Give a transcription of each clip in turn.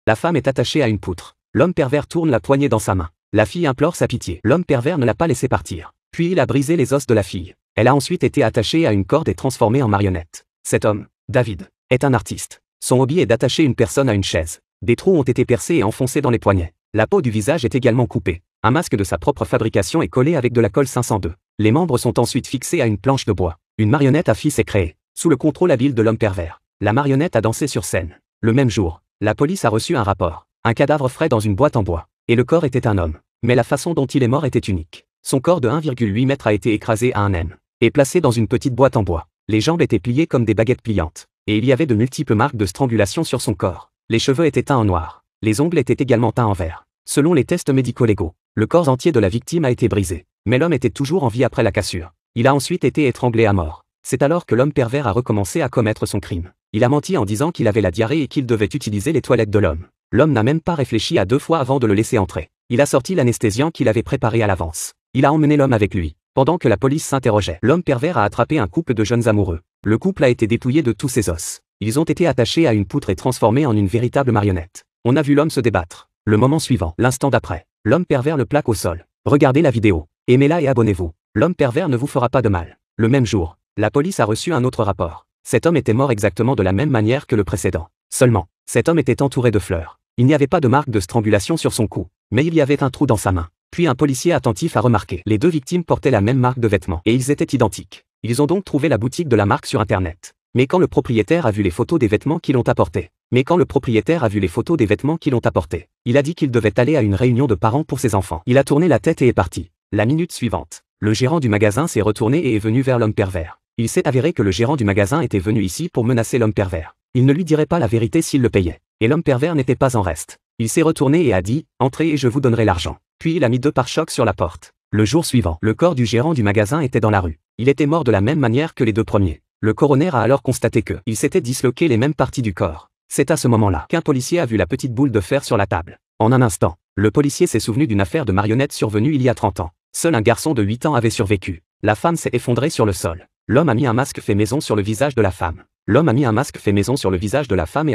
La femme est attachée à une poutre. L'homme pervers tourne la poignée dans sa main. La fille implore sa pitié. L'homme pervers ne l'a pas laissé partir. Puis il a brisé les os de la fille. Elle a ensuite été attachée à une corde et transformée en marionnette. Cet homme, David, est un artiste. Son hobby est d'attacher une personne à une chaise. Des trous ont été percés et enfoncés dans les poignets. La peau du visage est également coupée. Un masque de sa propre fabrication est collé avec de la colle 502. Les membres sont ensuite fixés à une planche de bois. Une marionnette à fils est créée, sous le contrôle habile de l'homme pervers. La marionnette a dansé sur scène. Le même jour, la police a reçu un rapport. Un cadavre frais dans une boîte en bois. Et le corps était un homme. Mais la façon dont il est mort était unique. Son corps de 1,8 m a été écrasé à un N. Et placé dans une petite boîte en bois. Les jambes étaient pliées comme des baguettes pliantes. Et il y avait de multiples marques de strangulation sur son corps. Les cheveux étaient teints en noir. Les ongles étaient également teints en vert. Selon les tests médico-légaux, le corps entier de la victime a été brisé. Mais l'homme était toujours en vie après la cassure. Il a ensuite été étranglé à mort. C'est alors que l'homme pervers a recommencé à commettre son crime. Il a menti en disant qu'il avait la diarrhée et qu'il devait utiliser les toilettes de l'homme. L'homme n'a même pas réfléchi à 2 fois avant de le laisser entrer. Il a sorti l'anesthésiant qu'il avait préparé à l'avance. Il a emmené l'homme avec lui. Pendant que la police s'interrogeait, l'homme pervers a attrapé un couple de jeunes amoureux. Le couple a été dépouillé de tous ses os. Ils ont été attachés à une poutre et transformés en une véritable marionnette. On a vu l'homme se débattre. Le moment suivant, l'instant d'après, l'homme pervers le plaque au sol. Regardez la vidéo. Aimez-la et abonnez-vous. L'homme pervers ne vous fera pas de mal. Le même jour, la police a reçu un autre rapport. Cet homme était mort exactement de la même manière que le précédent. Seulement, cet homme était entouré de fleurs. Il n'y avait pas de marque de strangulation sur son cou, mais il y avait un trou dans sa main. Puis un policier attentif a remarqué. Les 2 victimes portaient la même marque de vêtements et ils étaient identiques. Ils ont donc trouvé la boutique de la marque sur internet. Mais quand le propriétaire a vu les photos des vêtements qu'ils ont apportés, il a dit qu'il devait aller à une réunion de parents pour ses enfants. Il a tourné la tête et est parti. La minute suivante, le gérant du magasin s'est retourné et est venu vers l'homme pervers. Il s'est avéré que le gérant du magasin était venu ici pour menacer l'homme pervers. Il ne lui dirait pas la vérité s'il le payait. Et l'homme pervers n'était pas en reste. Il s'est retourné et a dit « Entrez et je vous donnerai l'argent ». Puis il a mis 2 pare-chocs sur la porte. Le jour suivant, le corps du gérant du magasin était dans la rue. Il était mort de la même manière que les 2 premiers. Le coroner a alors constaté que il s'était disloqué les mêmes parties du corps. C'est à ce moment-là qu'un policier a vu la petite boule de fer sur la table. En un instant, le policier s'est souvenu d'une affaire de marionnette survenue il y a 30 ans. Seul un garçon de 8 ans avait survécu. La femme s'est effondrée sur le sol. L'homme a mis un masque fait maison sur le visage de la femme. Et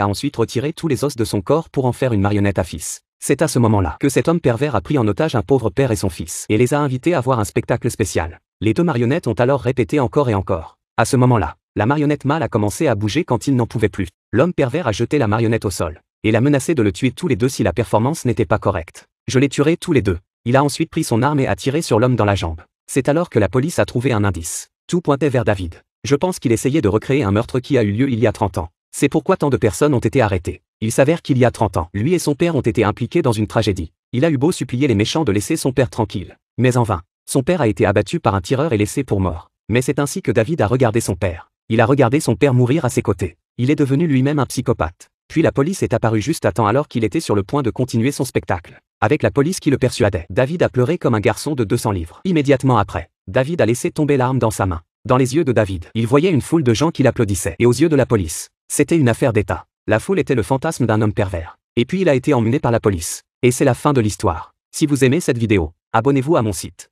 a ensuite retiré tous les os de son corps pour en faire une marionnette à fils. C'est à ce moment-là que cet homme pervers a pris en otage un pauvre père et son fils et les a invités à voir un spectacle spécial. Les 2 marionnettes ont alors répété encore et encore. À ce moment-là, la marionnette mâle a commencé à bouger quand il n'en pouvait plus. L'homme pervers a jeté la marionnette au sol et l'a menacé de le tuer tous les 2 si la performance n'était pas correcte. Je les tuerai tous les 2. Il a ensuite pris son arme et a tiré sur l'homme dans la jambe. C'est alors que la police a trouvé un indice. Tout pointait vers David. Je pense qu'il essayait de recréer un meurtre qui a eu lieu il y a 30 ans. C'est pourquoi tant de personnes ont été arrêtées. Il s'avère qu'il y a 30 ans, lui et son père ont été impliqués dans une tragédie. Il a eu beau supplier les méchants de laisser son père tranquille. Mais en vain. Son père a été abattu par un tireur et laissé pour mort. Mais c'est ainsi que David a regardé son père. Il a regardé son père mourir à ses côtés. Il est devenu lui-même un psychopathe. Puis la police est apparue juste à temps alors qu'il était sur le point de continuer son spectacle. Avec la police qui le persuadait, David a pleuré comme un garçon de 200 livres. Immédiatement après, David a laissé tomber l'arme dans sa main. Dans les yeux de David, il voyait une foule de gens qui l'applaudissaient. Et aux yeux de la police, c'était une affaire d'État. La foule était le fantasme d'un homme pervers. Et puis il a été emmené par la police. Et c'est la fin de l'histoire. Si vous aimez cette vidéo, abonnez-vous à mon site.